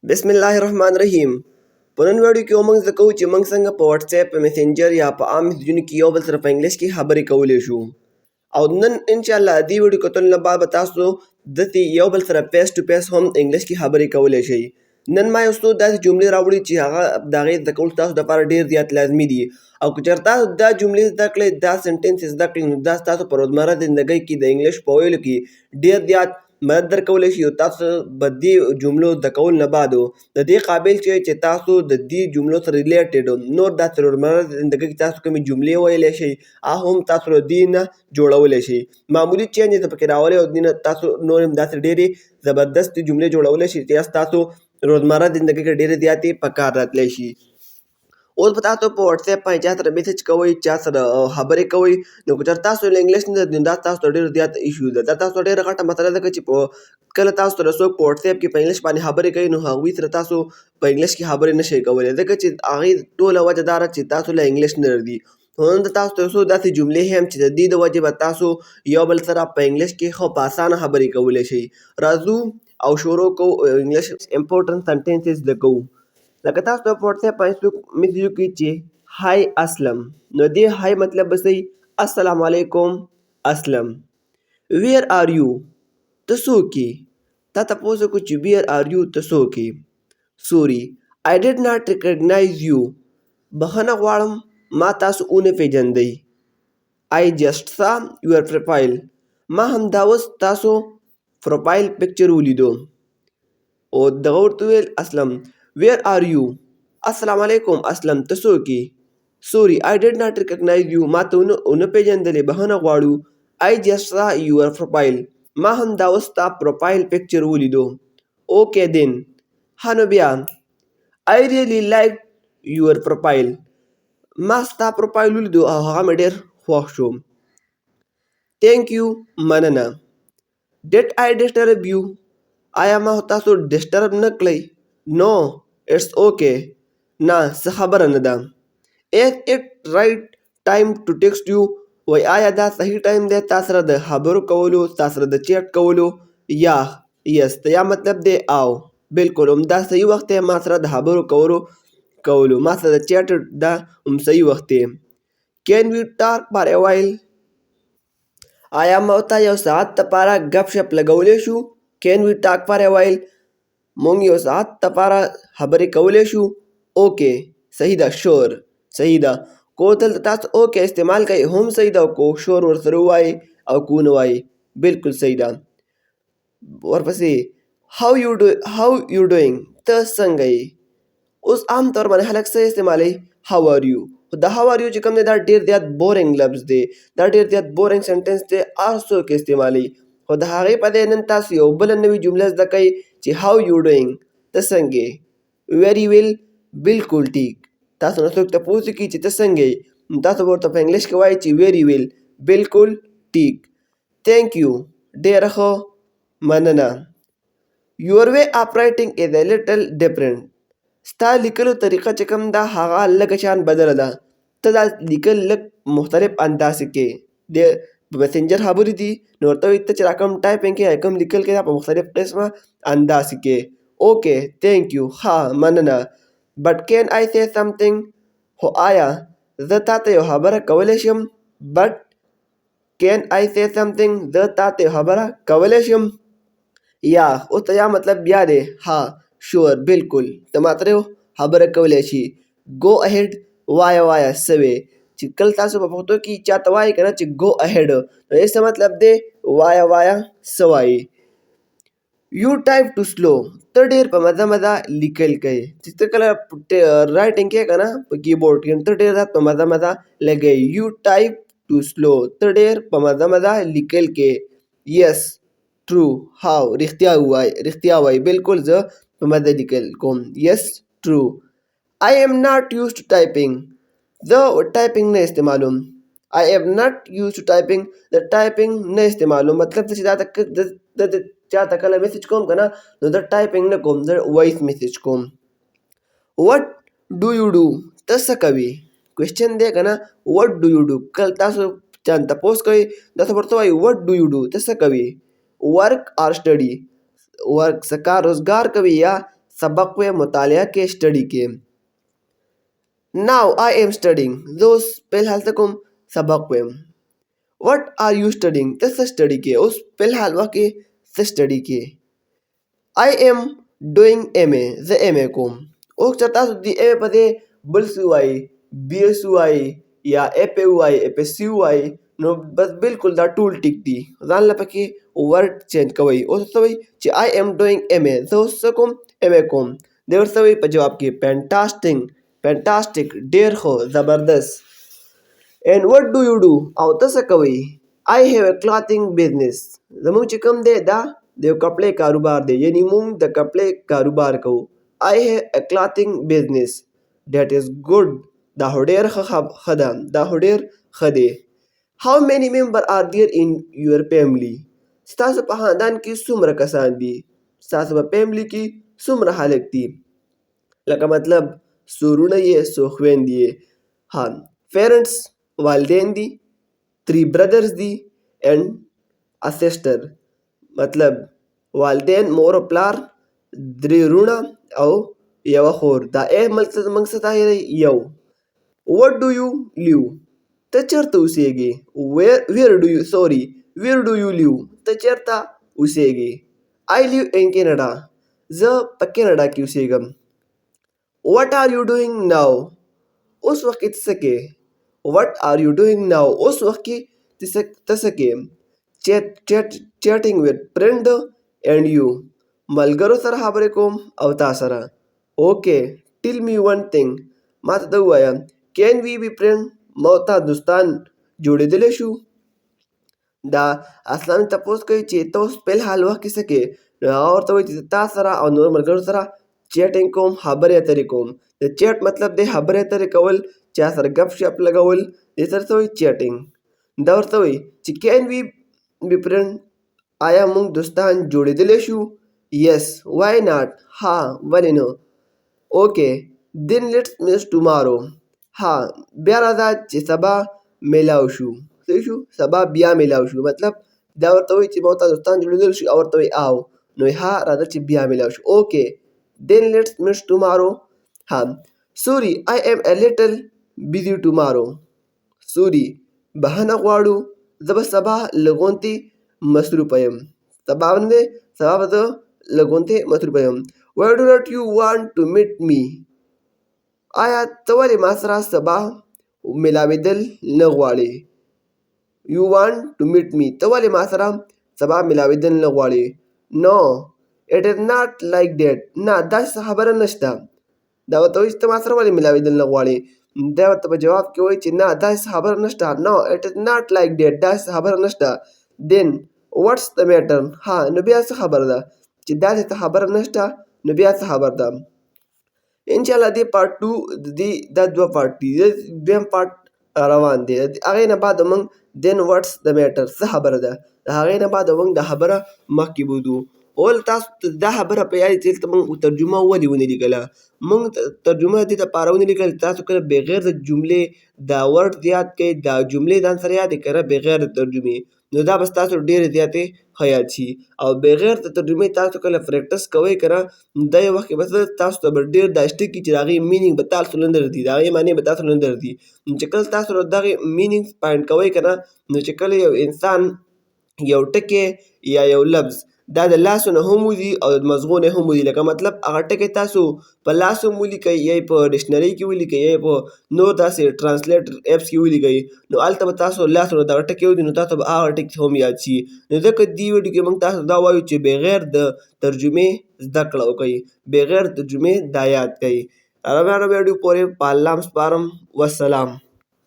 बिस्मिल्लाहिर्रहमानिर्रहीम په نن ویډیو کې موږ زده کوو چې موږ څنګه په واتساپ په میسنجر یا په عام میسجونو کې یو بل سره په انګلیش کې خبرې کولی شو او نن انشاءالله دې ویډیو کتلو نه بعد به تاسو داسې یو بل سره فیس ټو فیس هم انګلیش کې خبرې کولی شئ. نن ما یو څو داسې جملې راوړي چې هغه د هغې زده کول ستاسو دپاره ډېر زیات لازمي دي او که چېرته تاسو دا جملې زده کړئ دا سنټنس زده کړئ نو دا ستاسو په روزمره زندګۍ کې د انګلیش په ویلو کې ډېر زیات مدد درکولی شي او تاسو به دې جملو زده کولو نه بعد د دې قابل شئ چې تاسو د دې جملو سره ریلیټډ نور داسې روزمره زندګۍ کې تاسو کومې جملې ویلی شئ هغه هم تاسو له دې نه جوړولی شئ. معمولي چینج یې پکې راولی او دې نه تاسو نور هم داسې ډېرې زبردستې جملې جوړولی شئ چې ستاسو روزمره زندګۍ کې ډېرې زیاتې په کار راتلی شي. اوس به تاسو په واتساپ باندې چا سره میسج کوئ چا سره خبرې کوئ نو که چېرته تاسو له انګلیش نه نو دا تاسو ته ډېر زیات ایشو ده دا تاسو ته ډېره غټه مسله ده چې په کله تاسو سره څوک په واتساپ کې په انګلیش باندې خبرې کوي نو هغوی سره تاسو په انګلیش کې خبرې نشئ کولی ځکه چې هغې ټوله وجه دا ده چې تاسو له انګلیش نه لري. نن د تاسو ته یو څو داسې جملې هم چې د دې د وجې به تاسو یو بل سره په انګلیش کې ښه په اسانه خبرې کولی شئ. راځو او شروع کوو انګلیش امپورټنټ سنټنسز زده کوو. لکه تاسو ته په واتساپ باندې څوک میسج وکړي چې هاي اسلم نو دې هاي مطلب به صحیح السلام علیکم اسلم. ویر آر یو ته څوک یې تا تپوس وکړو چې ویر آر یو ته څوک یې. سوري آی ډډ ناټ ریکګنایز یو بخښنه غواړم ما تاسو ونه پیژندئ. آی جسټ سا یور پروفایل ما همدا اوس تاسو پروفایل پکچر ولیدو او دغه ورته وویل اسلم. ویر آر یو السلام علیکم اسلم ته څوک یې. سوري آی ډډ ناټ ریکګنایز یو ما ته ونه پیژندلې بخښنه غواړو. آی جسټ سا یور پروفایل ما همدا اوس ستا پروفایل پکچر ولیدو. اوکې دین ښه نو بیا آی ریلی لایک یور پروفایل ما ستا پروفایل ولیدو او هغه مې ډېر خوښ شو. تھینک یو مننه. ډډ آی ډسټرب یو آیا ما تاسو ډسټرب نه کړئ. نو اټس اوکې نه څه خبره نه ده. از اټ رایټ ټایم ټو ټیکسټ یو وایي آیا دا صحیح ټایم دی تا سره د خبرو کولو تا سره د چیټ کولو. یا یس ته یا مطلب دی او بلکل همدا صحیح وخت دی ما سره د خبرو کولو ما سره د چیټ دا هم صحیح وخت دی. کین وی ټاک فار ا وایل آیا ما ورته یو ساعت دپاره ګپ شپ لګولی شو. کین وی ټاک فار ا وایل مونږ یو ساعت دپاره خبرې کولی شو. اوکې صحیح ده شور صحیح ده کو دلته تاسو اوکې استعمال کوئ هم صحیح ده او کو شور ورسره ووایئ او کو ونه وایئ بلکل صحیح ده. ورپسې هاو یو ډوینګ ته څنګه یې. اوس عام طور باندې خلک څه استعمالوي هاو آر یو خو دا هاو آر یو چې کوم دی دا ډېر زیات بورنګ لفظ دی دا ډېر زیات بورنګ سنټنس دی هر څوک استعمالوي خو د هغې په ځای نن تاسو یو بله نوې جمله زده کوئ چې هاو یو ډوینګ ته څنګه یې. ویری ویل بلکل ټیک تاسو نه څوک تپوس وکړي چې ته څنګه یې نو تاسو به ورته په انګلیش کې وایئ چې ویری ویل بلکل ټیک. تھینک یو ډېره ښه مننه. یور وے آف رایټینګ از ا لیټل ډفرنټ ستا لیکلو طریقه چې کوم ده هغه لږه شان بدله ده ته دا لیکل لږ مختلف انداز کې د په مسنجر خبرې دي نو ورته وایي ته چې را کوم ټایپینګ کې کوم لیکل کې دا په مختلف قسمه انداز کې. اوکې تھینک یو ښه مننه. بټ کین آی سی سمثینګ خو آیا زه تا ته یو خبره کولی شم. بټ کین آی سی سمثینګ زه تا ته یو خبره کولی شم. یا اوس ته یا مطلب بیا دی ها شور بلکل ته ما سره یو خبره کولی شي. گو اهیډ وایه څه وې چې کله تاسو په پښتو کې چاته وایئ که نه چې گو اهیډ نو یې څه مطلب دی وایه څه وایي. یو ټایپ ټو سلو ته ډېر په مزه لیکل کوې چې ته کله رایټینګ کوې که نه په کیبورډ کې ته ډېر زیات په مزه لګوې. یو ټایپ ټو سلو ته ډېر په مزه لیکل کوې. یس ټرو هاو رښتیا وایي بلکل زه په مزه لیکل کوم. یس ټرو. آی ایم ناٹ یوز ټو ټایپینګ زه ټایپینګ نه استعمالوم. آی ایم ناٹ یوز ټو ټایپینګ د ټایپینګ نه استعمالوم مطلب دا چې دا د چاته کله میسج کوم که نه نو زه ټایپینګ نه کوم زه وایس میسج کوم. وټ ډو یو ډو ته څه کوې کوېشچن دی که نه وټ ډو یو ډو کله تاسو چاته تپوس کوئ تاسو ورته وایئ وټ ډو یو ډو ته څه کوې. ورک آر سټډي ورک څه کار روزګار کوي یا सबक व मुतालिया के स्टडी के। नाउ आई एम स्टडिंग दोस्त फिलहाल तकुम सबक व। व्हाट आर यू स्टडिंग तस स्टडी के उस फिलहाल वके से स्टडी के। आई एम डूइंग MA ज MA कुम उस चता दी MA पदे बुलसुआई BSUI या FAUI FSCUI नो बस बिल्कुल दा टूल टिक दी जान ला पके वर्ड चेंज कवई ओ सवई चे आई एम डूइंग MA तो सकुम MA कुम देवर सवई पर जवाब की फैंटास्टिक फैंटास्टिक डेर खो जबरदस्त। And what do you do आउ तस कवई आई हैव अ क्लॉथिंग बिजनेस जमुंग चिकम दे दा देव कपड़े कारोबार दे यानी मुंग द कपड़े कारोबार को। I have a clothing business that is good दा होडेर खदा दा होडेर खदे। How many member are there in your family स्तास पहादान की सुमर कसान दी स्तास फैमिली की सुमर हालक दी लका मतलब सुरुण ये सोखवेन दिए। हाँ पेरेंट्स वालदेन दी 3 brothers दी एंड a sister मतलब वालदेन मोर प्लार द्रिरुणा औ यवा खोर दा ए मकसद आहे यव। व्हाट डू यू लिव तचरता उसेगे where do you sorry where do you live तचरता उसेगे। आई लिव इन कनाडा ज कनाडा की उसेगम। What are you doing now उस वक्त सके। What are you doing now उस वक्त तसके। Chatting with friend and you मलगरो सर हाबरे कोम अवता सरा। Okay tell me one thing मात दवाया कैन वी बी फ्रेंड मौता दुस्तान जोड़े दिले शू दा असलान तपोस कई चेतो स्पेल हालवा किसके और तो ता सरा और नोर मलगरो सरा चैटिंग कोम हाबरे तरीकोम चैट मतलब दे हाबरे तरी कवल चा सर गपशप लगावल दे सर तो चैटिंग दवर तो कैन वी बी फ्रेंड आया मुंग दोस्तान जोड़े दिले शू यस व्हाई नॉट हाँ वनी नो। Okay then let's meet tomorrow हाँ ब्यार आजाद चे सबा मिलावशु शू सबा बिया मिलावशु मतलब दवर तो ची मौता दोस्तान जोड़े दिले शू और तो आओ नो हाँ राधा ची बिया मिलावशु। Okay then let's meet tomorrow हाँ sorry I am a little busy tomorrow sorry बहाना क्वाडू जब सबा लगोंती मसरूपयम तबावने सबाबद लगोंते मसरूपयम। Why do not you want to meet me आया तवले मासरा सबा मिलाविदल नगवाड़े। You want to meet me तवले मासरा सबा मिलाविदल नगवाड़े। No it is not like that ना दास खबर नष्टा दावा तो इस मासरा वाले मिलाविदल नगवाड़े देव तब जवाब के वही ना दास खबर नष्टा no it is not like that दास खबर नष्टा। then what's the matter हाँ नबिया से खबर दा चिदा से खबर नष्टा नबिया से खबर दा। इंशाल्लाह दी पार्ट 2 दी दो पार्ट दी पार्ट रवान दे आगे ना बाद मंग then what's the matter से खबर दा आगे ना बाद मंग दा खबर मक्की बुदू ओल तास दा खबर पे आई चीज मंग तर्जुमा वली वनी निकला मंग तर्जुमा दी ता पारावनी निकल तास कर बगैर जुमले दा वर्ड याद के दा जुमले दान सर याद कर बगैर तर्जुमे नो दा बस तास डेर दियाते खया छी और बगैर तर्जुमे तास कर प्रैक्टिस कवे करा दय वक्त बस तास तो डेर दा स्टिक की चिरागी मीनिंग बता सुलंदर दी दा ये माने बता सुलंदर दी चकल तास रो दा मीनिंग पॉइंट कवे करा नो चकल इंसान यौ टके या यौ लफ्ज दा द लासो न होमुदी और मजगून होमुदी लका मतलब अगर टके तासो पर लासो मूली कई यही पर डिक्शनरी की मूली कई यही पर नो तासे ट्रांसलेटर एप्स की मूली कई नो आल तब तासो लासो न दा टके होदी नो तासो आ टके होम याद छी नो तक दी वीडियो के मंग तासो दा वायु चे बगैर द तर्जुमे दकड़ो कई बगैर तर्जुमे दायात कई अरब वीडियो पोरे पालाम स्पारम वसलाम।